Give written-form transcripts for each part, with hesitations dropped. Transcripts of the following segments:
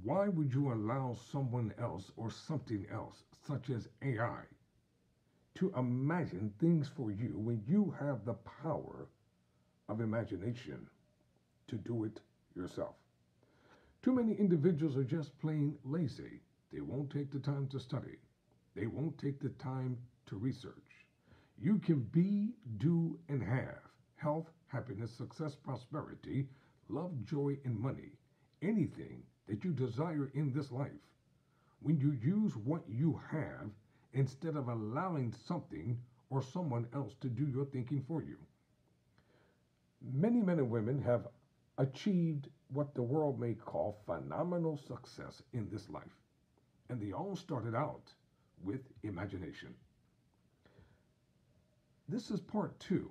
Why would you allow someone else or something else, such as AI, to imagine things for you when you have the power of imagination to do it yourself? Too many individuals are just plain lazy. They won't take the time to study. They won't take the time to research. You can be, do, and have health, happiness, success, prosperity, love, joy, and money. Anything that you desire in this life when you use what you have instead of allowing something or someone else to do your thinking for you. Many men and women have achieved what the world may call phenomenal success in this life, and they all started out with imagination. This is part two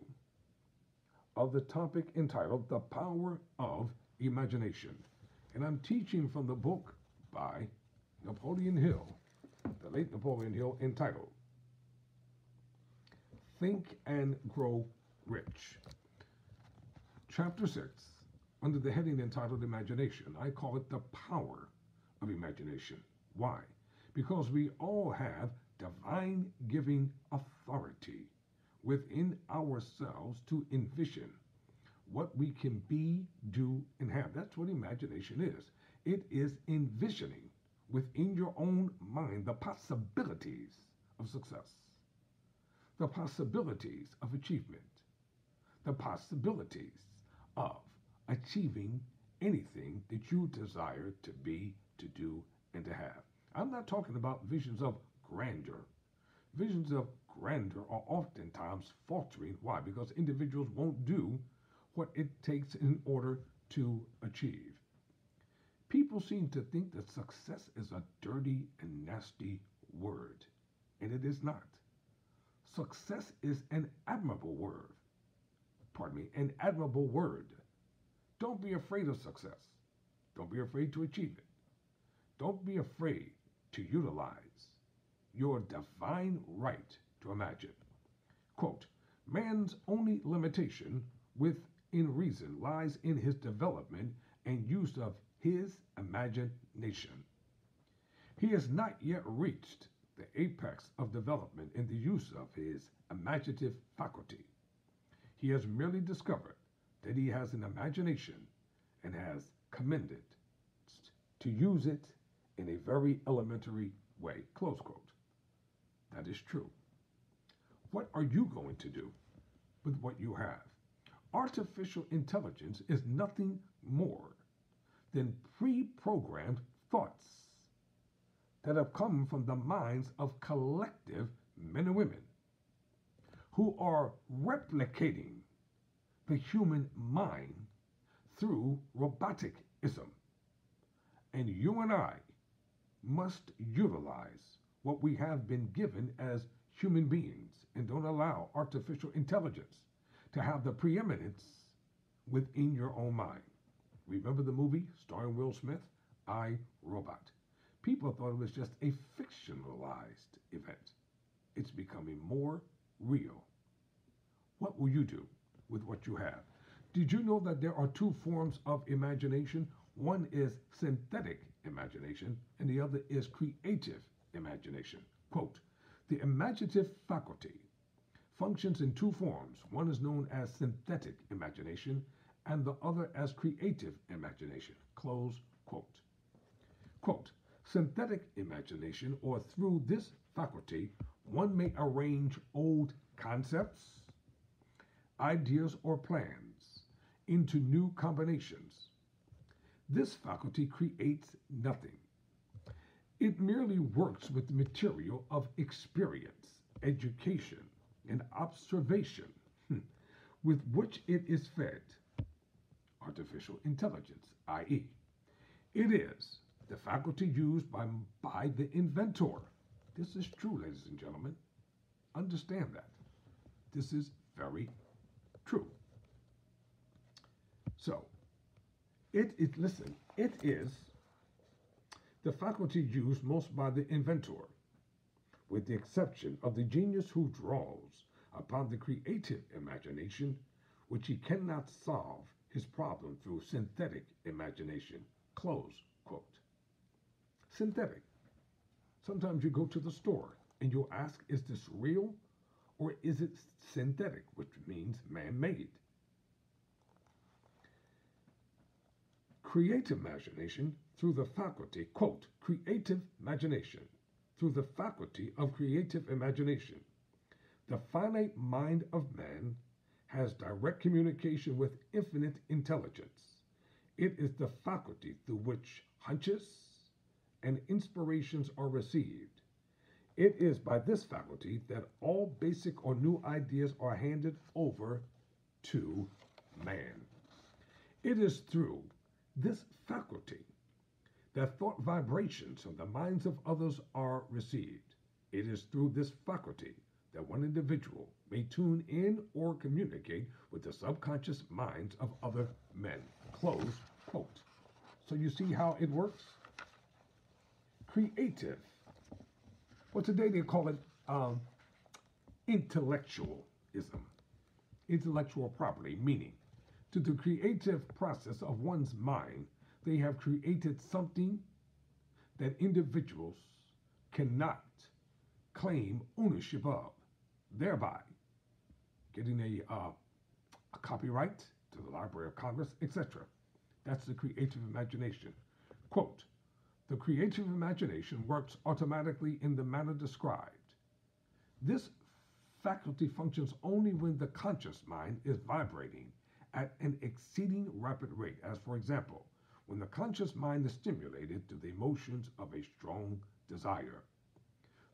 of the topic entitled The Power of Imagination, and I'm teaching from the book by Napoleon Hill, the late Napoleon Hill, entitled Think and Grow Rich. Chapter 6, under the heading entitled Imagination, I call it the power of imagination. Why? Because we all have divine giving authority within ourselves to envision what we can be, do, and have. That's what imagination is. It is envisioning within your own mind the possibilities of success, the possibilities of achievement, the possibilities of achieving anything that you desire to be, to do, and to have. I'm not talking about visions of grandeur. Visions of grandeur are oftentimes faltering. Why? Because individuals won't do what it takes in order to achieve. People seem to think that success is a dirty and nasty word, and it is not. Success is an admirable word. Pardon me, an admirable word. Don't be afraid of success. Don't be afraid to achieve it. Don't be afraid to utilize your divine right to imagine. Quote, man's only limitation within reason lies in his development and use of his imagination. He has not yet reached the apex of development in the use of his imaginative faculty. He has merely discovered that he has an imagination and has commended to use it in a very elementary way. Close quote. That is true. What are you going to do with what you have? Artificial intelligence is nothing more than pre-programmed thoughts that have come from the minds of collective men and women who are replicating the human mind through roboticism. And you and I must utilize what we have been given as human beings and don't allow artificial intelligence to have the preeminence within your own mind. Remember the movie starring Will Smith, I, Robot? People thought it was just a fictionalized event. It's becoming more real. What will you do with what you have? Did you know that there are two forms of imagination? One is synthetic imagination, and the other is creative imagination. Quote, the imaginative faculty functions in two forms. One is known as synthetic imagination, and the other as creative imagination. Close quote. Quote, synthetic imagination, or through this faculty, one may arrange old concepts, ideas, or plans into new combinations. This faculty creates nothing. It merely works with the material of experience, education, and observation with which it is fed artificial intelligence, i.e., it is the faculty used by the inventor. This is true, ladies and gentlemen. Understand that. This is very true. So, it is the faculty used most by the inventor, with the exception of the genius who draws upon the creative imagination, which he cannot solve his problem through synthetic imagination. Close quote. synthetic. Sometimes you go to the store and you'll ask, is this real or is it synthetic, which means man-made? Creative imagination through the faculty, quote, creative imagination through the faculty of creative imagination. The finite mind of man has direct communication with infinite intelligence. It is the faculty through which hunches and inspirations are received. It is by this faculty that all basic or new ideas are handed over to man. It is through this faculty that thought vibrations from the minds of others are received. It is through this faculty that one individual may tune in or communicate with the subconscious minds of other men. Close quote. So you see how it works? Creative. Well, today they call it intellectualism, intellectual property, meaning to the creative process of one's mind, they have created something that individuals cannot claim ownership of, thereby getting a copyright to the Library of Congress, etc. That's the creative imagination. Quote, the creative imagination works automatically in the manner described. This faculty functions only when the conscious mind is vibrating at an exceeding rapid rate, as for example, when the conscious mind is stimulated to the emotions of a strong desire.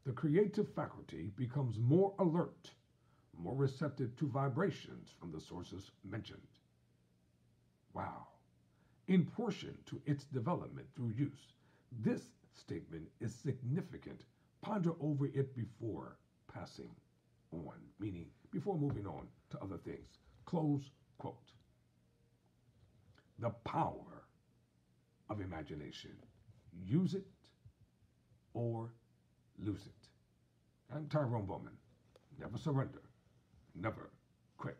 The creative faculty becomes more alert, more receptive to vibrations from the sources mentioned. Wow. In portion to its development through use, this statement is significant. Ponder over it before passing on, meaning before moving on to other things. Close quote. The power of imagination. Use it or lose it. I'm Tyrone Bowman. Never surrender. Never quit.